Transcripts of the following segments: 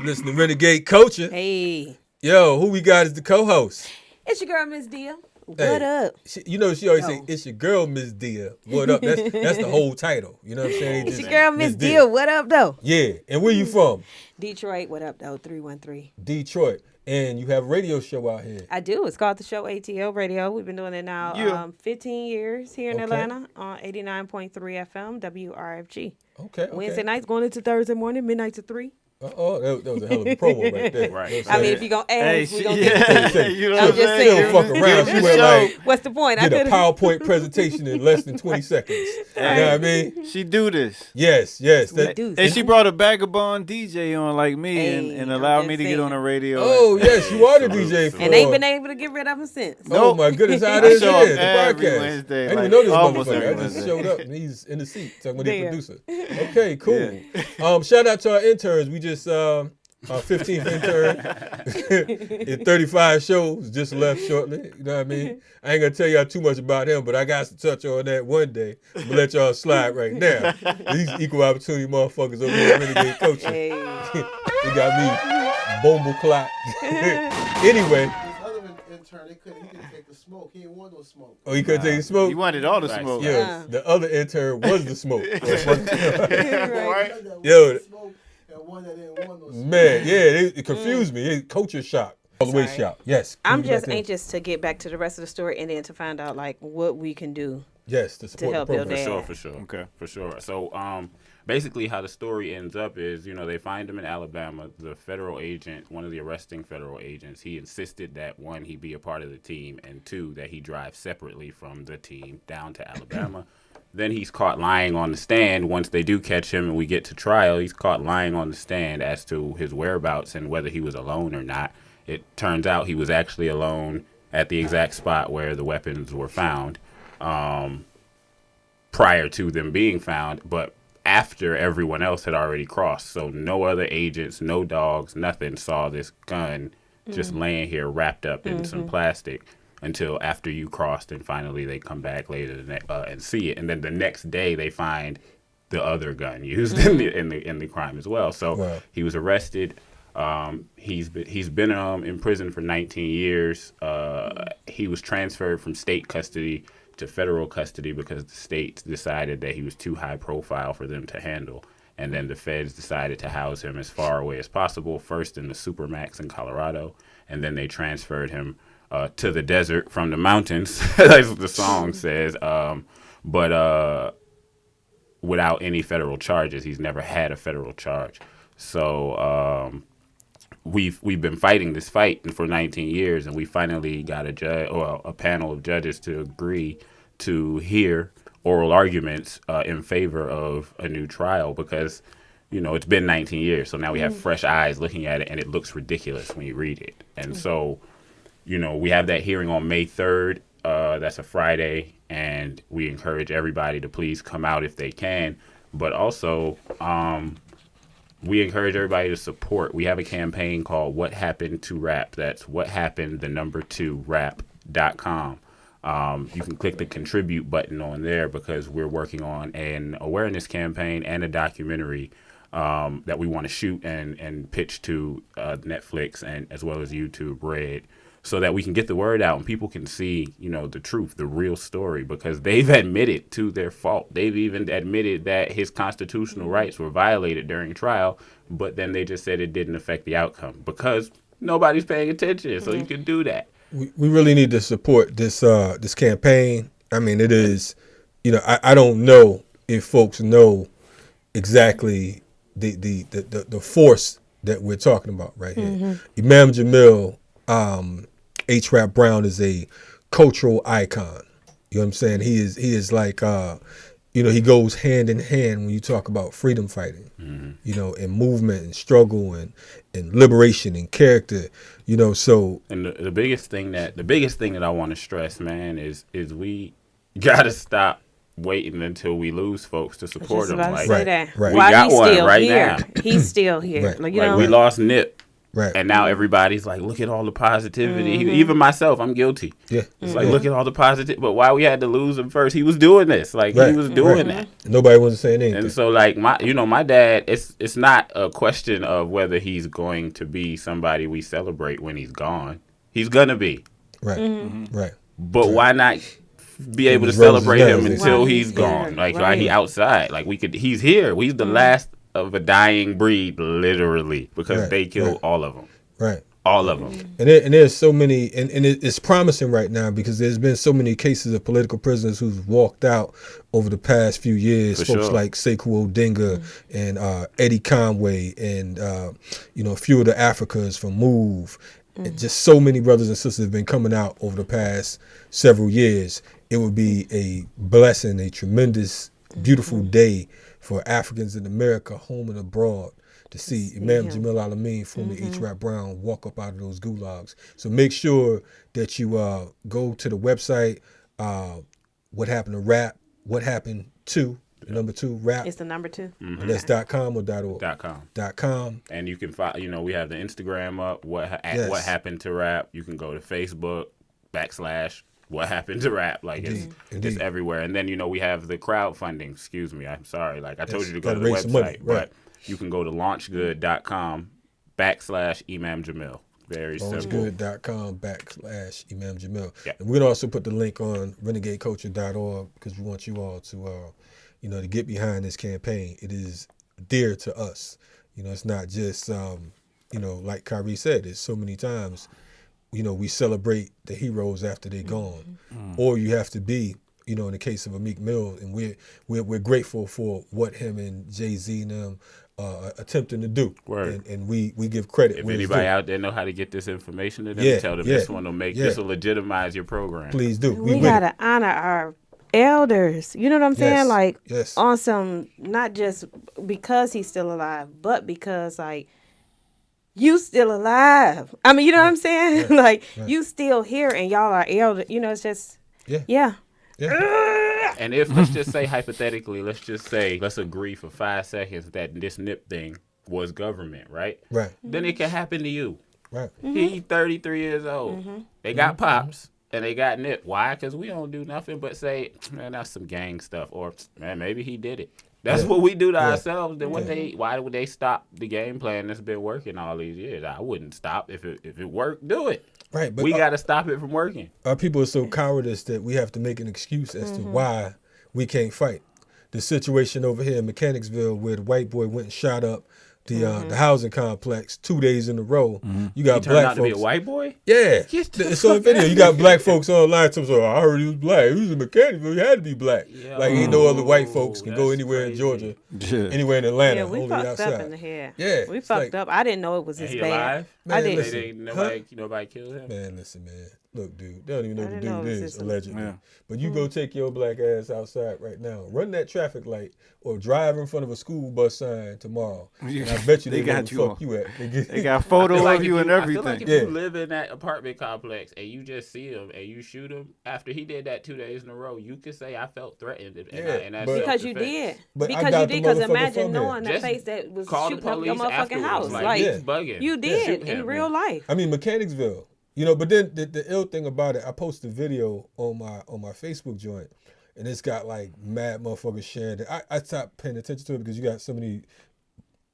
Listen to Renegade Coaching. Hey. Yo, who we got as the co-host? It's your girl, Ms.Dia. What Hey, up? she always say, it's your girl, Ms.Dia. What up? That's the whole title. You know what I'm saying? It's your girl, Ms.Dia. What up, though? Yeah. And where you from? Detroit. What up, though? 313. Detroit. And you have a radio show out here. I do. It's called The Show ATL Radio. We've been doing it now 15 years here in Atlanta on 89.3 FM, WRFG. Okay. Wednesday nights going into Thursday morning, midnight to 3. Oh, that was a hell of a promo right there. Right. You know what I mean, if you're going to ask, we're going to you know I'm just saying. She'll fuck around. She went like, what's the point? did a PowerPoint presentation in less than 20 seconds. You know what I mean? She do this. Yes. And she brought a vagabond DJ on like me and allowed me to get on the radio. Oh, yes, you are the DJ for and ain't been able to get rid of him since. Oh, my goodness, how it is here, the every podcast. Wednesday, I didn't like, even know this almost motherfucker. every I just Wednesday. showed up and he's in the seat talking with the producer. Okay, cool. Shout out to our interns. We just... our 15th intern in 35 shows just left shortly. You know what I mean? I ain't gonna tell y'all too much about him, but I got to touch on that one day. I'm gonna let y'all slide right now. These equal opportunity motherfuckers over here at Renegade Coaching. Hey. They got me bomble clock. Anyway. This other intern, he couldn't take the smoke. He didn't want no smoke. Oh, he couldn't take the smoke? He wanted all the smoke. Yeah, the other intern was the smoke. Right. Yo, One that didn't want no smoke. man, yeah, it confused me. It culture shock. All the way shock. Yes. I'm just anxious to get back to the rest of the story and then to find out like what we can do. Yes, to support help the your program. dad. For sure. Okay. For sure. So, basically how the story ends up is, they find him in Alabama. The federal agent, one of the arresting federal agents, he insisted that, one, he be a part of the team, and two, that he drive separately from the team down to Alabama. Then he's caught lying on the stand. Once they do catch him and we get to trial, he's caught lying on the stand as to his whereabouts and whether he was alone or not. It turns out he was actually alone at the exact spot where the weapons were found prior to them being found, but after everyone else had already crossed. So no other agents, no dogs, nothing saw this gun just laying here wrapped up in some plastic until after you crossed, and finally they come back later and see it. And then the next day they find the other gun used in the crime as well. So he was arrested. He's been in prison for 19 years. He was transferred from state custody to federal custody because the state decided that he was too high profile for them to handle. And then the feds decided to house him as far away as possible, first in the Supermax in Colorado, and then they transferred him to the desert from the mountains, that's what the song says, but without any federal charges. He's never had a federal charge. So we've been fighting this fight for 19 years, and we finally got a panel of judges to agree to hear oral arguments in favor of a new trial because, it's been 19 years. So now we have fresh eyes looking at it, and it looks ridiculous when you read it. And so, we have that hearing on May 3rd. That's a Friday, and we encourage everybody to please come out if they can. But also, we encourage everybody to support. We have a campaign called What Happened to Rap. That's whathappened2rap.com. You can click the contribute button on there because we're working on an awareness campaign and a documentary that we want to shoot and pitch to Netflix and as well as YouTube Red, so that we can get the word out and people can see, the truth, the real story, because they've admitted to their fault. They've even admitted that his constitutional rights were violated during trial, but then they just said it didn't affect the outcome because nobody's paying attention. So you can do that. We really need to support this campaign. I mean, it is, I don't know if folks know exactly the force that we're talking about right here. Imam Jamil, H. Rap Brown is a cultural icon. You know what I'm saying? He is like, he goes hand in hand when you talk about freedom fighting, and movement and struggle and liberation and character, so. And the biggest thing that I want to stress, man, is we gotta stop waiting until we lose folks to support him. Like, right. We got one right now. He's still here. Right. We lost Nip Right. And now everybody's like, look at all the positivity. Even myself, I'm guilty. Yeah. It's like, look at all the positive. But why we had to lose him first? He was doing this. Like, he was doing that. Nobody wasn't saying anything. And so, like, my dad, it's not a question of whether he's going to be somebody we celebrate when he's gone. He's going to be. Right. Right. But why not be able to celebrate him until he's gone? Like, while he outside. Like, he's here. He's the last of a dying breed, literally, because they killed all of them. Right. All of them. And there's so many, and it's promising right now because there's been so many cases of political prisoners who've walked out over the past few years. Folks like Sekou Odinga and Eddie Conway and, a few of the Africans from MOVE. And just so many brothers and sisters have been coming out over the past several years. It would be a blessing, a tremendous, beautiful day for Africans in America, home and abroad, to see Imam Jamil Al-Amin, former H. Brown, walk up out of those gulags. So make sure that you go to the website, What Happened to Rap, What Happened to, the number 2, Rap. It's the number 2. And that's .com or .org? .com. And you can find, we have the Instagram up, What Happened to Rap. You can go to Facebook, /What Happened to Rap. Like, it's everywhere. And then, we have the crowdfunding. Excuse me. I'm sorry. Like, I told you to go to the website. But you can go to launchgood.com /Imam Jamil. Very simple. Launchgood.com /Imam Jamil. Yep. And we're going to also put the link on renegadeculture.org because we want you all to, to get behind this campaign. It is dear to us. It's not just, like Kairi said, there's so many times we celebrate the heroes after they're gone, or you have to be, in the case of Meek Mill, and we're grateful for what him and Jay-Z and them attempting to do. And we give credit. If anybody out there know how to get this information to them, tell them this one will this will legitimize your program. Please do. We gotta honor our elders. You know what I'm saying? Like on some, not just because he's still alive, but because you still alive. I mean, you know what I'm saying? You still here and y'all are elder. It's just, yeah. And if, let's just say hypothetically, let's agree for 5 seconds that this NIP thing was government, right? Right. Then it can happen to you. Right. He 33 years old. They got pops and they got NIP. Why? Because we don't do nothing but say, man, that's some gang stuff. Or, man, maybe he did it. That's what we do to ourselves. Then why would they stop the game plan that's been working all these years? I wouldn't stop. If it worked, do it. Right, but we got to stop it from working. Our people are so cowardice that we have to make an excuse as to why we can't fight. The situation over here in Mechanicsville where the white boy went and shot up the housing complex 2 days in a row. You got he black turned out folks. to be a white boy? Yeah. So in video, you got black folks online. So I heard he was black. He was in Mechanicsville. He had to be black. Ain't no other white folks can go anywhere in Georgia, anywhere in Atlanta. Yeah, we only fucked outside. up in the head. Yeah, we fucked up. I didn't know it was this he bad. Alive? Man, I didn't. listen. Nobody killed him? Man, listen, man. Look, dude, they don't even know who the dude is, allegedly. Yeah. But you go take your black ass outside right now, run that traffic light, or drive in front of a school bus sign tomorrow. And I bet you they got you fuck you at. They got photos of you and everything. I feel like if you live in that apartment complex and you just see him and you shoot him, after he did that 2 days in a row, you could say, I felt threatened. And that's because you did. But Because imagine knowing that face that was shooting up your motherfucking house. Like bugging. You did in real life. I mean, Mechanicsville. But then the ill thing about it, I posted a video on my Facebook joint, and it's got like mad motherfuckers sharing it. I stopped paying attention to it because you got so many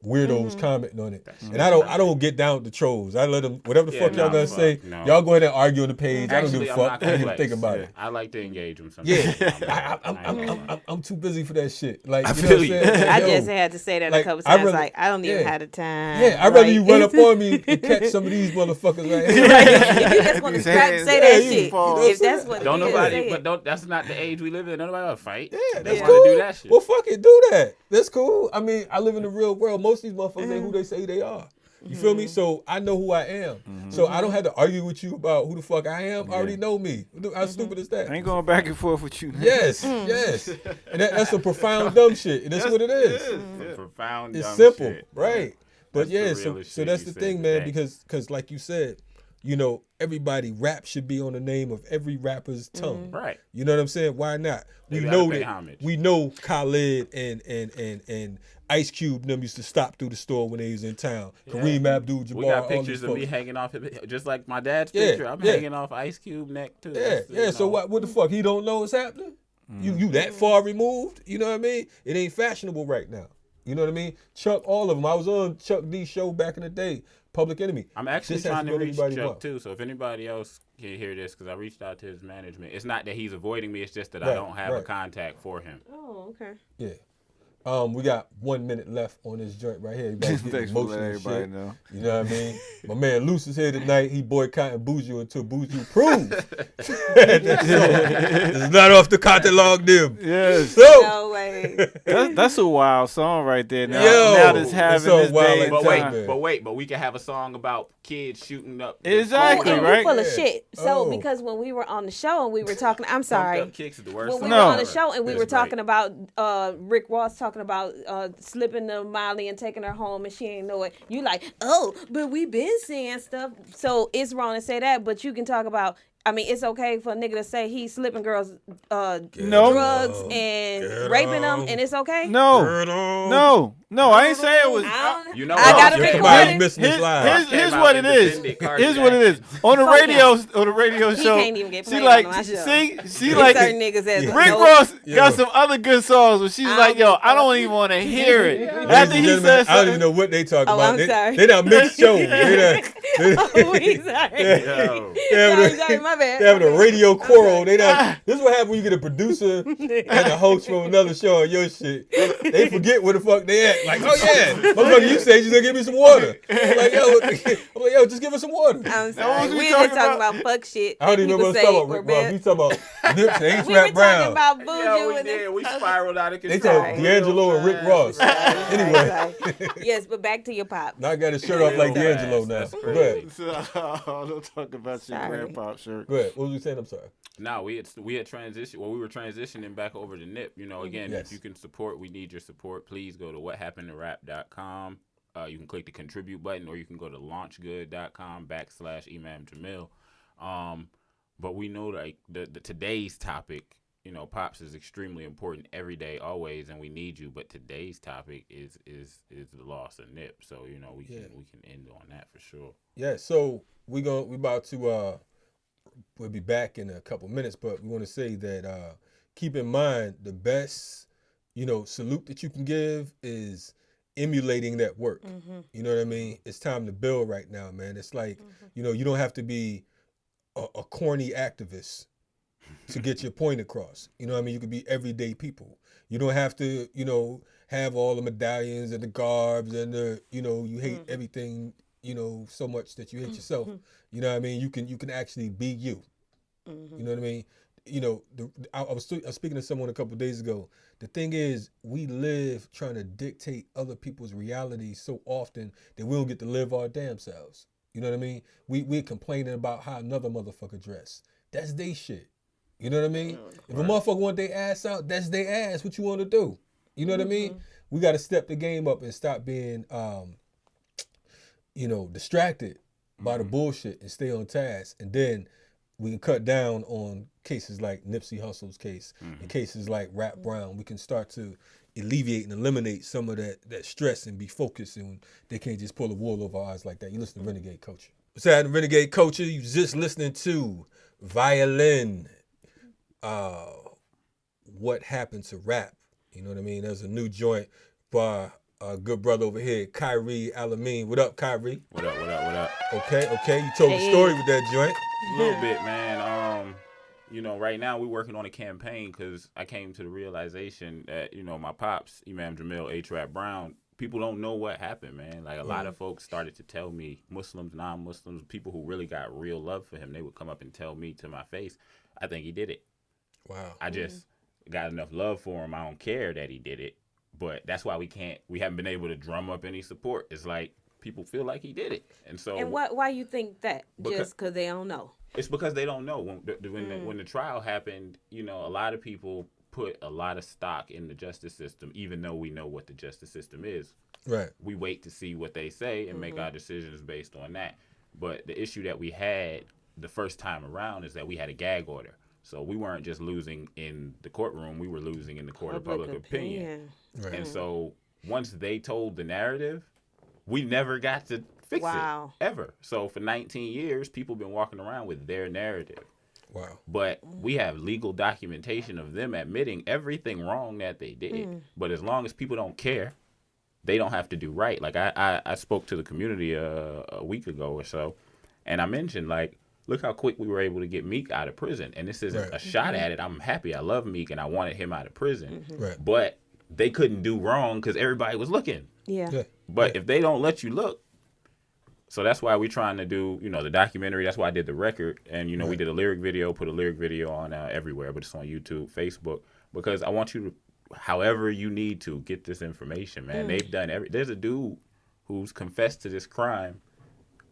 weirdos commenting on it, and I don't get down with the trolls. I let them whatever the fuck y'all gonna say. No. Y'all go ahead and argue on the page. Actually, I don't give a fuck. I don't even think about it. I like to engage them sometimes. Yeah, I'm too busy for that shit. Like I feel you. I just had to say that a couple times. I don't even have the time. Yeah, I'd rather you run up on me and catch some of these motherfuckers right here. If you just want to say that shit, if that's what don't nobody, but don't. That's not the age we live in. Nobody want to fight. Yeah, they want to do that shit. Well, fuck it, do that. That's cool. I mean, I live in the real world. Most of these motherfuckers ain't who they say they are. You feel me? So I know who I am. So I don't have to argue with you about who the fuck I am. I already know me. How stupid is that? I ain't going back and forth with you. Yes, yes. And that's a profound dumb shit. And that's what it is. Profound it's dumb simple, shit. right? But That's so that's the thing, man, because like you said, you know, everybody rap should be on the name of every rapper's tongue. Right. You know what I'm saying? Why not? They We gotta know pay that. homage. We know Khaled and Ice Cube them used to stop through the store when they was in town. Yeah. Kareem Abdul-Jabbar. We got all pictures these of me folks. hanging off, just like my dad's picture. I'm hanging off Ice Cube neck too. Yeah. So what the fuck? He don't know what's happening? You that far removed? You know what I mean? It ain't fashionable right now. You know what I mean? Chuck, all of them. I was on Chuck D's show back in the day, Public Enemy. I'm actually This has trying to be reach everybody Chuck involved. too. So if anybody else can hear this, because I reached out to his management, it's not that he's avoiding me. It's just that I Right, don't have a right. contact for him. Oh, okay. Yeah. We got 1 minute left on this joint right here. Everybody's getting Thanks for emotional letting and everybody shit. know. You know what I mean? My man Luce is here tonight. He boycotting Buju until Buju proves. This is not off the catalog, them. Yes. So, No way. That's a wild song right there. Now, Yo, now that's it's having so this wild day like and But that, time. man. but we can have a song about kids shooting up. Exactly, And right? you full of Yeah. shit. So Oh. because when we were on the show and we were talking, I'm Pumped sorry. Up Kicks is the worst When song we were on ever. the show and we It's were great. talking about Rick Ross talking about slipping to Molly and taking her home and she ain't know it. You like, oh, but we been saying stuff. So it's wrong to say that, but you can talk about. I mean, it's okay for a nigga to say he's slipping girls No. drugs and raping them, and it's okay. No, I ain't saying it was. I don't, You know I what? got a You're recording. completely missing this live. Here's Came what out it and is. defended Cardi Here's what it is. Jackson. On the Fuck radio He show, can't even get she played like, on my show. she There's like certain niggas that's Rick nope. Ross Yeah. got some other good songs, but she's I like, don't yo, give I a don't even want to hear it. Ladies After and he gentlemen, said I don't something, even know what they talking Oh, about. I'm sorry. They not mixed show. They Oh, he's sorry. Yo. Sorry, my bad. They having a My bad. radio I'm quarrel. sorry. They not. This is what happens when you get a producer and a host from another show on your shit. They forget where the fuck they at. Like, oh yeah, motherfucker, you say you gonna give me some water. I'm like, yo, just give us some water. I'm That sorry. was we We were just talking talking about? about fuck shit. I don't even know what I'm talking about. Rick Ross. We talking about Nips and H. We were Rap talking Brown. about Yo, Buju we and did. then We spiraled out of They control. talking D'Angelo and Rick Ross. Anyway, Right. Yes, but back to your pop. now I got his shirt off like Real D'Angelo fast. now. That's Go crazy. ahead. don't talk about your Sorry. grandpa shirt. Go ahead. What was you saying? I'm sorry. No, we had transitioned. Well, we were transitioning back over to Nip. You know, again, Yes. if you can support, we need your support. Please go to whathappenedtorap.com. You can click the contribute button, or you can go to launchgood.com/Imam Jamil. But we know like the today's topic, you know, Pops is extremely important every day, always, and we need you. But today's topic is the loss of Nip. So you know we can end on that for sure. Yeah. So we about to we'll be back in a couple minutes, but we want to say that keep in mind the best, you know, salute that you can give is emulating that work. You know what I mean? It's time to build right now, man. It's like, you know, you don't have to be a corny activist to get your point across. You know what I mean? You could be everyday people. You don't have to, you know, have all the medallions and the garbs and the, you know, you hate everything, you know, so much that you hate yourself. You know what I mean? You can actually be you. You know what I mean? You know, I was speaking to someone a couple of days ago. The thing is, we live trying to dictate other people's reality so often that we don't get to live our damn selves. You know what I mean? We're complaining about how another motherfucker dress. That's they shit. You know what I mean? If a motherfucker want their ass out, that's their ass. What you want to do? You know what I mean? We got to step the game up and stop being, you know, distracted by the bullshit and stay on task. And then we can cut down on cases like Nipsey Hussle's case and cases like Rap Brown. We can start to alleviate and eliminate some of that stress and be focused, and they can't just pull the wool over our eyes like that. You listen to Renegade Culture. What's happening, Renegade Culture? You just listening to Violin. What Happened to Rap? You know what I mean? There's a new joint by a good brother over here, Kairi Al-Amin. What up, Kairi? What up? Okay. You told the story with that joint. A little bit, man. You know, right now we're working on a campaign because I came to the realization that, you know, my pops, Imam Jamil, H-Rap Brown, people don't know what happened, man. Like a lot of folks started to tell me, Muslims, non-Muslims, people who really got real love for him, they would come up and tell me to my face, I think he did it. Wow. I just got enough love for him. I don't care that he did it, but that's why we haven't been able to drum up any support. It's like people feel like he did it. And so. And why you think that? Just because they don't know? It's because they don't know. When the trial happened, you know, a lot of people put a lot of stock in the justice system, even though we know what the justice system is. Right. We wait to see what they say and make our decisions based on that. But the issue that we had the first time around is that we had a gag order. So we weren't just losing in the courtroom, we were losing in the court of public opinion. Right. And so once they told the narrative, we never got to fix it, ever. So for 19 years, people been walking around with their narrative. Wow. But we have legal documentation of them admitting everything wrong that they did. But as long as people don't care, they don't have to do right. Like I spoke to the community a week ago or so, and I mentioned, like, look how quick we were able to get Meek out of prison. And this isn't a shot at it. I'm happy. I love Meek, and I wanted him out of prison. Right. But they couldn't do wrong because everybody was looking. Yeah. But if they don't let you look, so that's why we're trying to do, the documentary. That's why I did the record. And, we did a lyric video, put a lyric video on everywhere, but it's on YouTube, Facebook, because I want you to, however you need to, get this information, man. They've done there's a dude who's confessed to this crime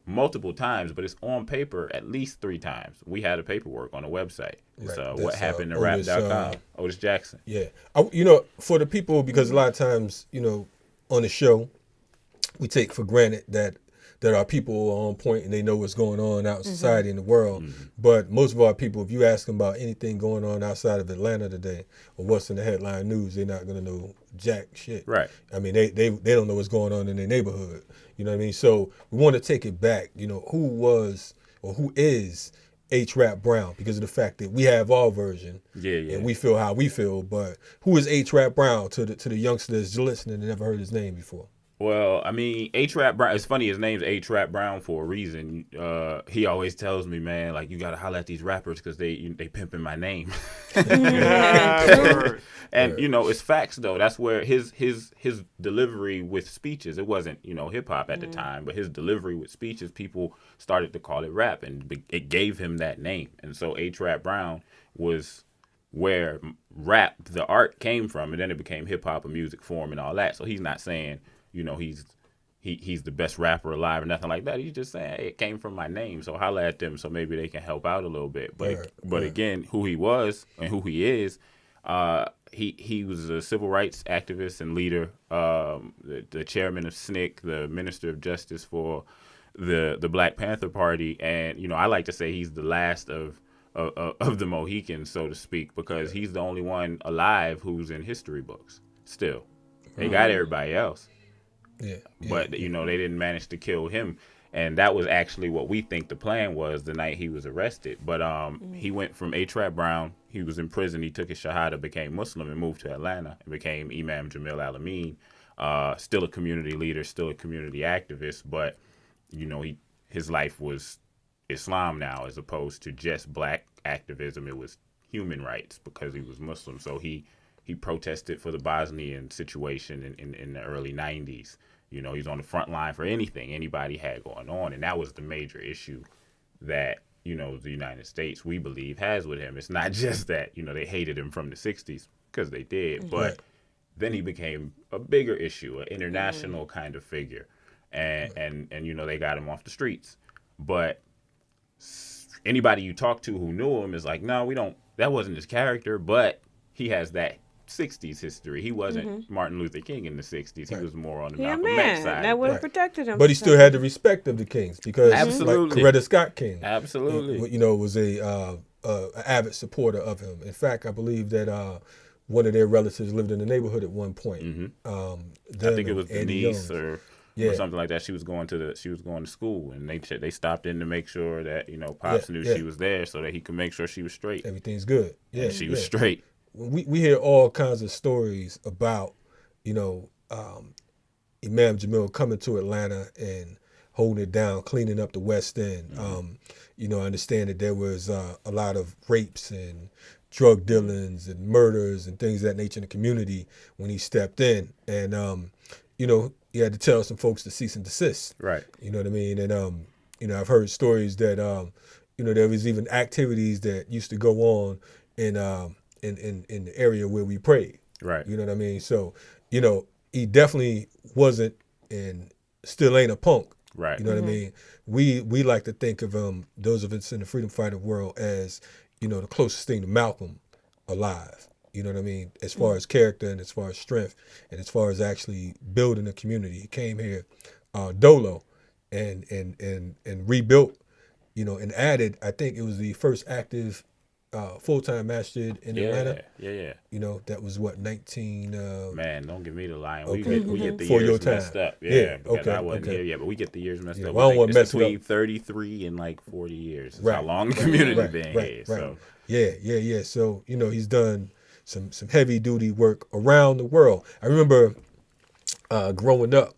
multiple times, but it's on paper at least 3 times. We had the paperwork on the website. It's whathappenedtorap.com. Otis Jackson. Yeah. For the people, because a lot of times, on the show, we take for granted that our people are on point and they know what's going on out in society and the world. But most of our people, if you ask them about anything going on outside of Atlanta today or what's in the headline news, they're not going to know jack shit. Right. I mean, they don't know what's going on in their neighborhood. You know what I mean? So we want to take it back. Who was or who is H-Rap Brown, because of the fact that we have our version and we feel how we feel. But who is H-Rap Brown to the youngsters listening and never heard his name before? Well, I mean, H-Rap Brown, it's funny, his name's H-Rap Brown for a reason. He always tells me, man, like, you got to holler at these rappers because they pimping my name. And, it's facts, though. That's where his delivery with speeches, it wasn't, hip-hop at the time, but his delivery with speeches, people started to call it rap, and it gave him that name. And so H-Rap Brown was where rap, the art, came from, and then it became hip-hop, a music form, and all that. So he's not saying, he's the best rapper alive or nothing like that. He's just saying, hey, it came from my name, so holla at them so maybe they can help out a little bit. But again, who he was and who he is, he was a civil rights activist and leader, the chairman of SNCC, the Minister of Justice for the Black Panther Party, and I like to say he's the last of the Mohicans, so to speak, because he's the only one alive who's in history books still. They got everybody else. But, they didn't manage to kill him. And that was actually what we think the plan was the night he was arrested. But he went from H-Rap Brown. He was in prison. He took his Shahada, became Muslim, and moved to Atlanta and became Imam Jamil Al-Amin. Still a community leader, still a community activist. But, his life was Islam now as opposed to just black activism. It was human rights because he was Muslim. So he protested for the Bosnian situation in the early 90s. He's on the front line for anything anybody had going on. And that was the major issue that, the United States, we believe, has with him. It's not just that, they hated him from the 60s, because they did. But then he became a bigger issue, an international kind of figure. And they got him off the streets. But anybody you talk to who knew him is like, no, that wasn't his character, but he has that 60s history. He wasn't Martin Luther King in the 60s. He was more on the Malcolm X side. That would have protected him. But he still had the respect of the Kings because, like Coretta Scott King, was a avid supporter of him. In fact, I believe that one of their relatives lived in the neighborhood at one point. I think it was Denise or something like that. She was going to school, and they stopped in to make sure that Pops knew she was there so that he could make sure she was straight. Everything's good. Yeah, and she was straight. We hear all kinds of stories about, Imam Jamil coming to Atlanta and holding it down, cleaning up the West End. I understand that there was a lot of rapes and drug dealings and murders and things of that nature in the community when he stepped in. And, he had to tell some folks to cease and desist. Right. You know what I mean? And, I've heard stories that, there was even activities that used to go on in the area where we prayed. Right. You know what I mean? So, he definitely wasn't and still ain't a punk. Right. You know what I mean? We like to think of those of us in the freedom fighter world as, the closest thing to Malcolm alive. You know what I mean? As far as character and as far as strength and as far as actually building a community. He came here dolo and rebuilt, and added. I think it was the first active full-time masjid in Atlanta. Yeah. That was what 19. Man, don't give me the line. Okay. We get the For your years time. messed up. Because I wasn't here yet, but we get the years messed up. Well, I don't want to mess between it up. 33 and like 40 years. That's Right. how long the community been here. Right. So Yeah. So he's done some heavy duty work around the world. I remember growing up.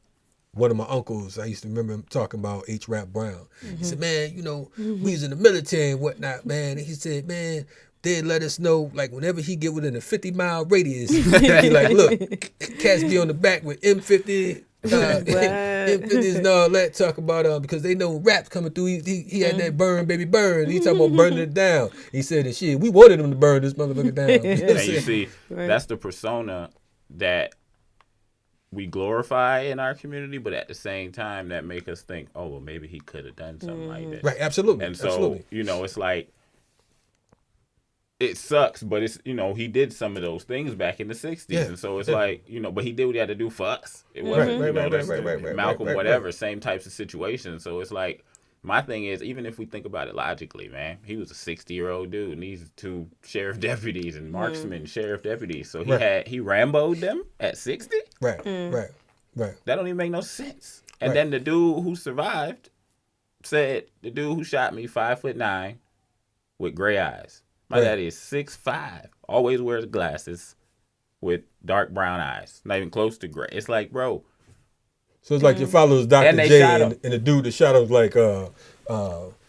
One of my uncles, I used to remember him talking about H. Rap Brown. He said, man, we was in the military and whatnot, man. And he said, man, they'd let us know, like, whenever he get within a 50-mile radius, he'd be like, look, cats be on the back with M50, M50s and all that, talk about, because they know rap's coming through. He had that burn, baby, burn. He talking about burning it down. He said, and shit, we wanted him to burn this motherfucker down. And you see, that's the persona that we glorify in our community, but at the same time that make us think, oh, well, maybe he could have done something like that. Right, absolutely. And so, it's like, it sucks, but it's, he did some of those things back in the 60s. Yeah, and so it's like, but he did what he had to do for us. It wasn't, right, Malcolm, whatever, same types of situations. So it's like, my thing is, even if we think about it logically, man, he was a 60-year-old dude, and these two sheriff deputies and marksman sheriff deputies. So he Rambo'd them at 60? Right. That don't even make no sense. And then the dude who survived said, the dude who shot me, 5'9", with gray eyes. My daddy is 6'5", always wears glasses, with dark brown eyes, not even close to gray. It's like, bro. So it's like your father was Dr. J and the dude that shot him was like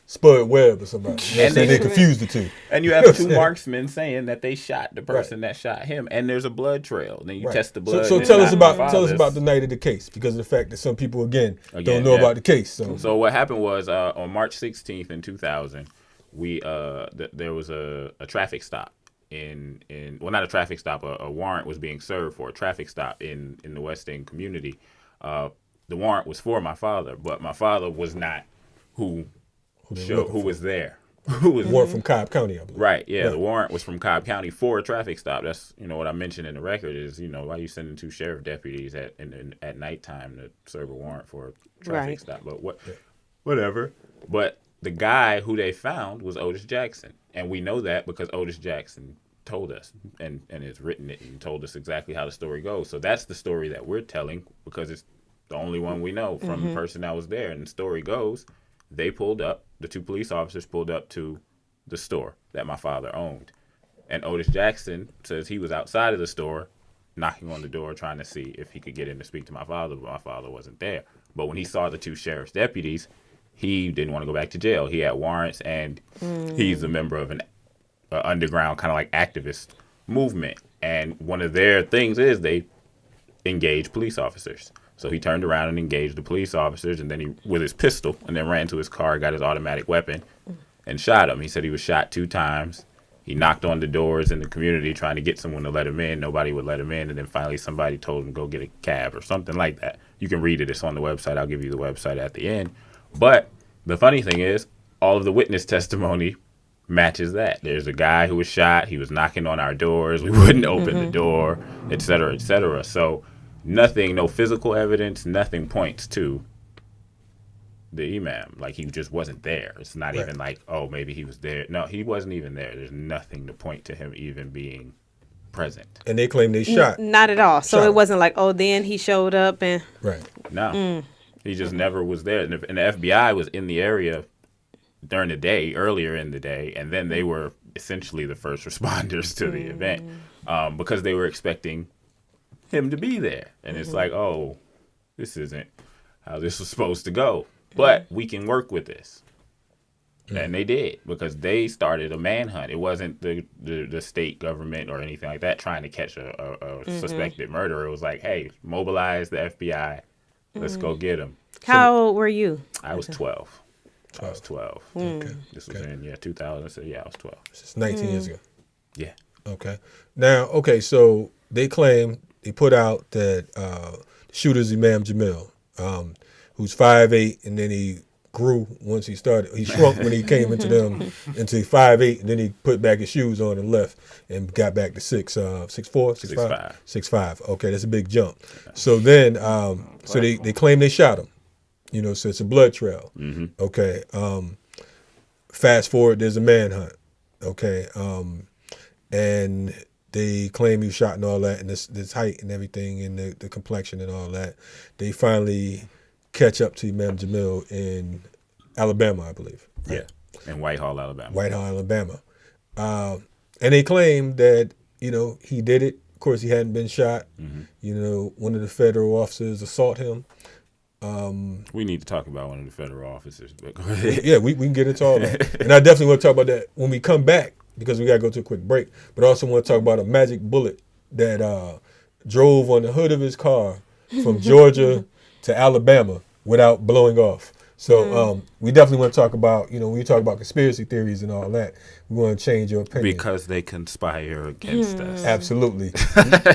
Spud Webb or somebody. And they confused the two. And you have two marksmen saying that they shot the person that shot him, and there's a blood trail. Then you test the blood. So tell us about the night of the case, because of the fact that some people again don't know about the case. So what happened was on March 16th in 2000, there was a traffic stop well, not a traffic stop, a warrant was being served for a traffic stop in the West End community. The warrant was for my father, but my father was not who was there. Who was warrant from Cobb County, I believe. Right, yeah. The warrant was from Cobb County for a traffic stop. That's what I mentioned in the record is why you sending two sheriff deputies at nighttime to serve a warrant for a traffic stop. But whatever. But the guy who they found was Otis Jackson, and we know that because Otis Jackson told us and has written it and told us exactly how the story goes. So that's the story that we're telling because it's the only one we know from the person that was there. And the story goes, the two police officers pulled up to the store that my father owned. And Otis Jackson says he was outside of the store knocking on the door trying to see if he could get in to speak to my father, but my father wasn't there. But when he saw the two sheriff's deputies, he didn't want to go back to jail. He had warrants, and he's a member of an underground kind of like activist movement. And one of their things is they engage police officers. So he turned around and engaged the police officers, and then he with his pistol, and then ran to his car, got his automatic weapon, and shot him. He said he was shot 2 times. He knocked on the doors in the community trying to get someone to let him in. Nobody would let him in, and then finally somebody told him to go get a cab or something like that. You can read it. It's on the website. I'll give you the website at the end. But the funny thing is, all of the witness testimony matches that. There's a guy who was shot. He was knocking on our doors. We wouldn't open the door, et cetera, et cetera. So nothing, no physical evidence, nothing points to the imam. Like, he just wasn't there. It's not even like, oh, maybe he was there. No, he wasn't even there. There's nothing to point to him even being present. And they claim they shot. Not at all. So it wasn't like, oh, then he showed up and... Right. No. He just never was there. And the FBI was in the area during the day, earlier in the day, and then they were essentially the first responders to the event because they were expecting him to be there. And it's like, oh, this isn't how this was supposed to go. But we can work with this. And they did, because they started a manhunt. It wasn't the state government or anything like that trying to catch a suspected murderer. It was like, hey, mobilize the FBI. Let's go get him. How old were you? I was 12. I was 12. Okay. This was in 2000. So I was 12. This is 19 years ago. Yeah. Okay. Now, so they claim, they put out that the shooter's Imam Jamil, who's 5'8", and then he grew once he started. He shrunk when he came into 5'8", and then he put back his shoes on and left and got back to 6'4", 6'5". Okay, that's a big jump. So then, so they claim they shot him. So it's a blood trail. Okay. Fast forward, there's a manhunt. Okay. And they claim he was shot and all that, and this height and everything, and the complexion and all that. They finally catch up to Imam Jamil in Alabama, I believe. Right? Yeah, in Whitehall, Alabama. Whitehall, Alabama. And they claim that, he did it. Of course, he hadn't been shot. One of the federal officers assaulted him. We need to talk about one of the federal officers. But go ahead. Yeah, we can get into all that. And I definitely want to talk about that when we come back, because we got to go to a quick break. But I also want to talk about a magic bullet that drove on the hood of his car from Georgia to Alabama without blowing off. So we definitely want to talk about, when you talk about conspiracy theories and all that, we want to change your opinion. Because they conspire against us. Absolutely.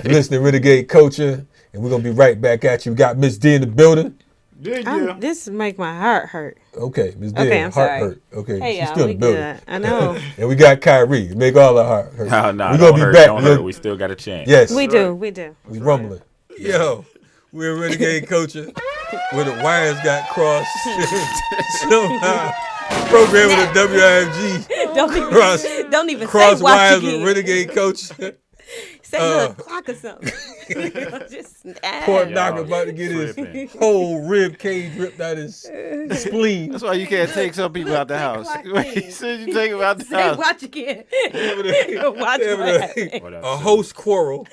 Listen to Renegade Culture, and we're going to be right back at you. We got Ms.Dia in the building. Yeah. This make my heart hurt. Okay, Ms.Dia, okay, I'm heart sorry. hurt. Okay, hey, she's still in the building. Good. I know. And we got Kairi. Make all our heart hurt. No, we're going to be back. Don't hurt. We still got a chance. Yes. We do. We rumbling. Yo, we're Renegade Culture, where the wires got crossed. Somehow, program with the WIFG. Don't even cross say wires again. with Renegade Culture. Say little clock or something. Just poor Doc about to get his whole rib cage ripped out his spleen. That's why you can't take some people out the house. He said you take them out the house. Watch again. Watch a host quarrel.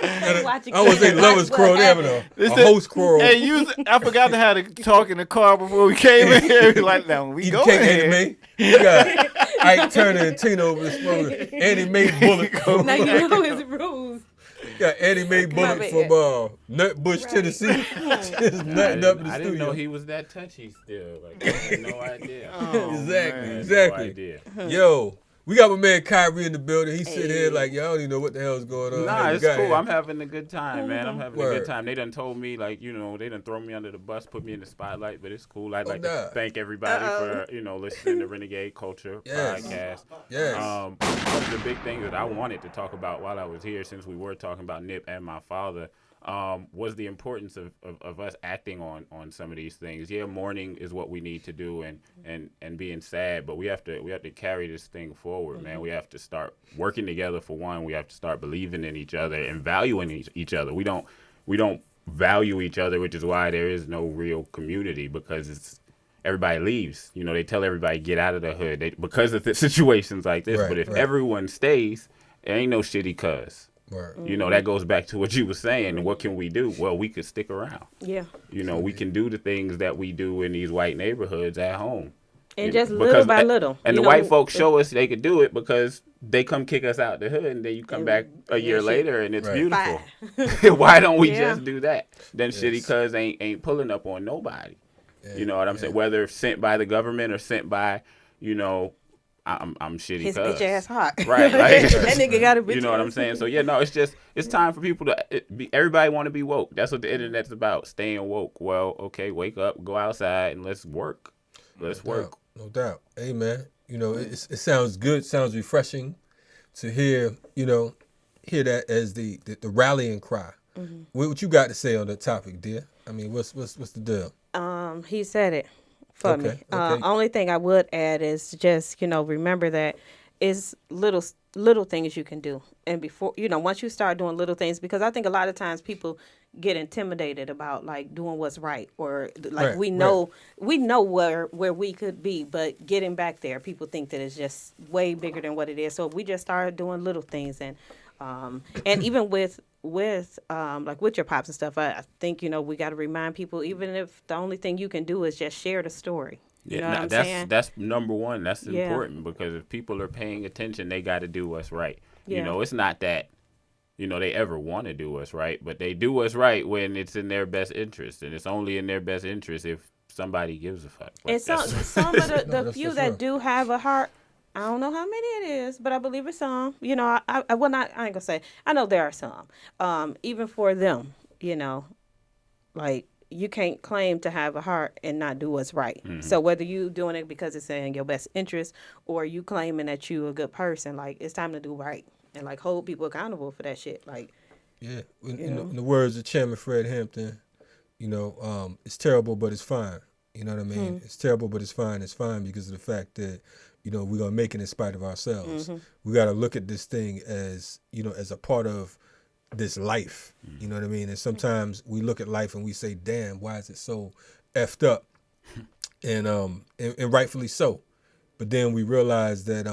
I was a lovers quarrel. They having a host quarrel. Hey, I forgot how to talk in the car before we came in here. Like, now we go in. You got Ike Turner and Tino over this moment. Annie Mae Bullet. Now you know his rules. Got Annie Mae Bullet from Nutbush, Tennessee. Just nutting up in the studio. I didn't know he was that touchy still. Like, I had no idea. Exactly. Yo, we got my man Kairi in the building. He sit here like, y'all don't even know what the hell's going on. Nah, it's cool. I'm having a good time, man. I'm having a good time. They done told me, like, they done throw me under the bus, put me in the spotlight, but it's cool. I'd like to thank everybody for, listening to Renegade Culture podcast. Yes. One of the big things that I wanted to talk about while I was here, since we were talking about Nip and my father, was the importance of us acting on some of these things. Yeah, mourning is what we need to do, and being sad, but we have to carry this thing forward, man. We have to start working together. For one, we have to start believing in each other and valuing each other. We don't value each other, which is why there is no real community, because everybody leaves. They tell everybody get out of the hood because of the situations like this. Right, but if everyone stays, there ain't no shitty cuz. Right. That goes back to what you were saying. What can we do? Well, we could stick around. Yeah. We can do the things that we do in these white neighborhoods at home. And just little by little. And the white folks show us they could do it because they come kick us out the hood, and then you come back a year later and it's beautiful. Why don't we just do that? Then shitty cuz ain't pulling up on nobody. Yeah. You know what I'm saying? Whether sent by the government or sent by, I'm shitty his cuz. bitch ass hot. Right. Like, that nigga got a bitch. You know what I'm saying? So it's time for people to everybody want to be woke. That's what the internet's about, staying woke. Well, okay, wake up, go outside, and let's work. Let's work. No doubt. Hey, man, it sounds good, sounds refreshing to hear that as the rallying cry. Mm-hmm. What you got to say on that topic, dear? I mean, what's the deal? He said it for me. Only thing I would add is just, remember that it's little things you can do. And before, once you start doing little things, because I think a lot of times people get intimidated about like doing what's right, or like we know where we could be, but getting back there, people think that it's just way bigger than what it is. So we just started doing little things, and even with like with your pops and stuff, I think we got to remind people, even if the only thing you can do is just share the story. You know what I'm saying? That's number one. That's important, because if people are paying attention, they got to do what's right. Yeah. It's not that they ever want to do what's right, but they do what's right when it's in their best interest, and it's only in their best interest if somebody gives a fuck. And some of the few that do have a heart, I don't know how many it is, but I believe it's some. I will not. I ain't gonna say. I know there are some. Even for them, like you can't claim to have a heart and not do what's right. Mm-hmm. So whether you doing it because it's in your best interest, or you claiming that you a good person, like it's time to do right and like hold people accountable for that shit. Like, in the words of Chairman Fred Hampton, it's terrible, but it's fine. You know what I mean? It's terrible, but it's fine. It's fine because of the fact that, you know, we're going to make it in spite of ourselves. We got to look at this thing as, you know, as a part of this life. You know what I mean? And sometimes we look at life and we say, damn, why is it so effed up? And rightfully so. But then we realize that,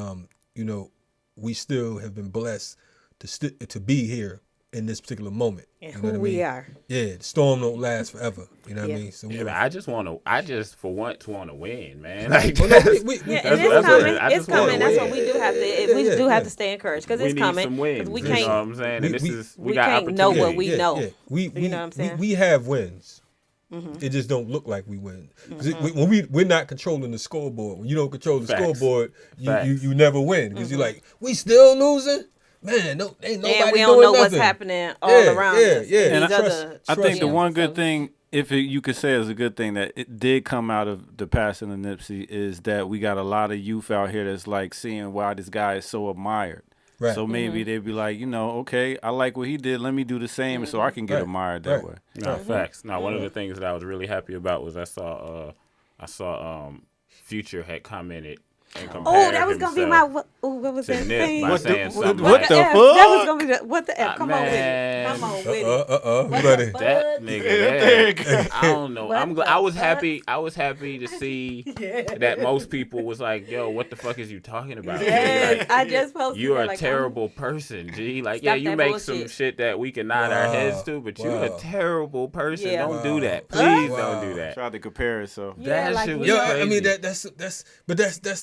you know, we still have been blessed to be here in this particular moment. And you know who what I we mean? are. Yeah, the storm don't last forever. You know what I mean? So I just for once want to win, man. Like, and it's coming. It's coming. That's what we do have to. We do have to stay encouraged because it's coming. Some wins. We You can't. know what I'm saying? We can't know what we know. Yeah. We you know what I'm saying? We have wins. It just don't look like we win. When we're not controlling the scoreboard. When you don't control the scoreboard, you never win because you're like, we still losing. Man, no, ain't nobody and we doing don't know nothing. what's happening all around us. Yeah. And I think the one good thing, if you could say is a good thing that it did come out of the passing of Nipsey, is that we got a lot of youth out here that's like seeing why this guy is so admired. Right. So maybe they'd be like, you know, okay, I like what he did. Let me do the same so I can get admired that way. No, facts. Now, one of the things that I was really happy about was I saw Future had commented. Oh, that was gonna be my what was that thing? What the fuck? That was gonna be what the F? Come on with it. Come on with it. That nigga. I don't know. I was happy to see that most people was like, "Yo, what the fuck is you talking about?" Yes, like, I just posted. You're a like, terrible person, G. Like, Stop you that make bullshit. some shit that we can nod our heads to, but you're a terrible person. Don't do that. Please don't do that. Tried to compare it, so that shit was crazy. I mean that's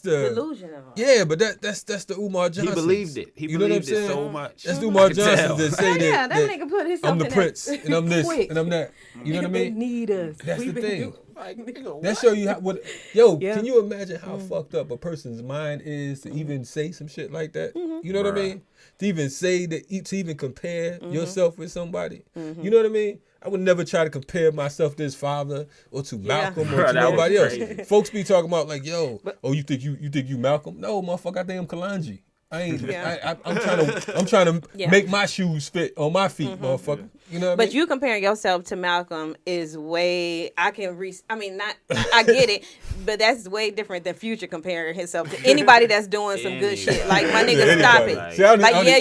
the delusion of it. Yeah, but that's the Umar Johnson. He believed it. He believed it so much. That's the Umar Johnson that say that nigga put himself I'm the in prince that and I'm this quick. and I'm that. You know what I mean? They need us. That's the thing. Like, nigga, that show you how can you imagine how fucked up a person's mind is to even say some shit like that? You know what I mean? To even say that, to even compare yourself with somebody. You know what I mean? I would never try to compare myself to his father or to Malcolm or to nobody else. Folks be talking about like, yo, you think you Malcolm? No, motherfucker, I think I'm Kalanji. I ain't. I'm trying to make my shoes fit on my feet, motherfucker. You know what I mean? But you comparing yourself to Malcolm is way. I get it, but that's way different than Future comparing himself to anybody that's doing some good shit. Like my nigga, stop it. See,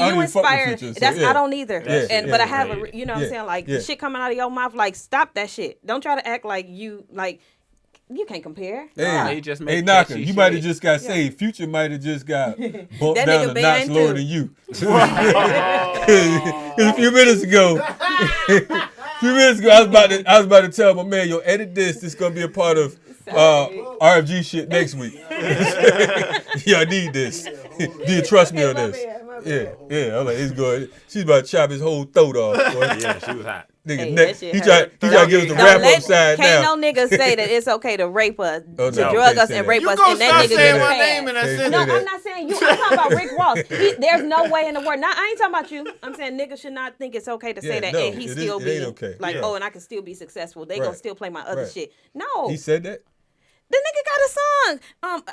you inspired. Future, that's I don't either. But I have right. you know what I'm saying, like shit coming out of your mouth. Like stop that shit. Don't try to act like you like. You can't compare. Hey, Knocker, you might have just got saved. Future might have just got bumped down a notch lower than you. Because a few minutes ago, I was about to tell my man, yo, edit this. This is gonna be a part of RFG shit next week. Yeah, I need this. Do you trust me on this? Yeah. I'm like, it's good. She's about to chop his whole throat off. Boy. Yeah, she was hot. Nigga, he tried to give us the wrap upside down. Can't no nigga say that it's okay to rape us, to no, drug us and rape us, and that nigga saying get my a name pass. and I No, I'm not saying you. I'm talking about Rick Ross. There's no way in the world. Now, I ain't talking about you. I'm saying niggas should not think it's okay to say that, and he still be okay. like, oh, and I can still be successful. They gonna still play my other shit. No, he said that. the nigga got a song.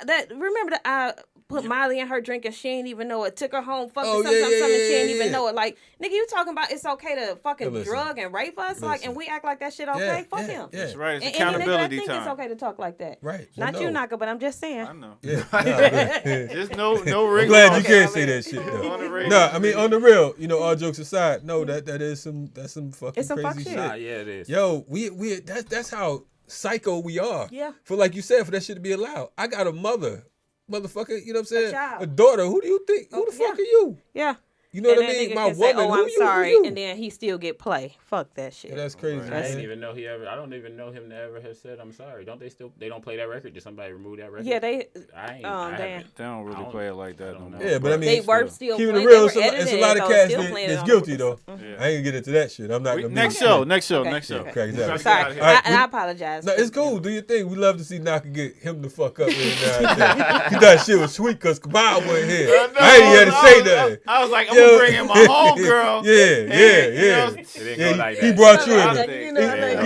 That remember that I put Miley in her drink and she ain't even know it. Took her home, fucked her, something, and she ain't even know it. Like, nigga, you talking about it's okay to fucking drug and rape us? Like, and we act like that shit okay? Fuck him. That's right. It's and accountability any nigga that think time. it's okay to talk like that. Right. Not you, Naka, but I'm just saying. I know. Yeah. Just no ring. I'm glad you can't say that shit though. No, I mean on the real, you know, all jokes aside, no, that's some fucking It's some crazy fuck shit. Nah, yeah, it is. Yo, we that's how psycho we are. Yeah. For like you said, for that shit to be allowed. I got a motherfucker, you know what I'm saying? child. A daughter. Who do you think? Who the fuck are you? Yeah. You know and what I mean? Nigga My can woman. say, oh, who I'm you? sorry, Who you? and then he still get play. Fuck that shit. Yeah, that's crazy. I didn't even know I don't even know him to ever have said I'm sorry. Don't they still? They don't play that record. Did somebody remove that record? Yeah, they. I damn. They don't really play it like that no more. Yeah, but I mean, They were still keeping playing. it real, They were it's a edited, lot of so cats still playing that's it guilty on though. the- I ain't gonna get into that shit. I'm not gonna be Next show. Okay. Okay, exactly. Sorry, All right, I apologize. No, it's cool. Do your thing. We love to see Naka get him the fuck up every now and then. He thought shit was sweet because Kabal wasn't here. I ain't even had to say nothing. I was like, I'm gonna bring in my homegirl. Yeah. It didn't go like He that. brought you You know, in.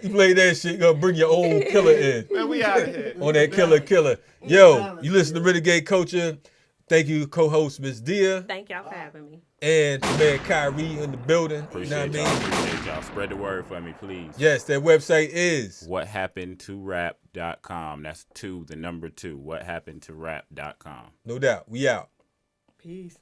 He played that shit. Gonna bring your old killer in. Man, we out of here. On that killer. Yo, you listen to Renegade Culture. Thank you, co-host Ms.Dia. Thank y'all for having me. And the man Kairi in the building. Appreciate y'all. Spread the word for me, please. Yes, that website is whathappenedtorap.com. That's 2, the number 2. Whathappenedtorap.com. No doubt. We out. Peace.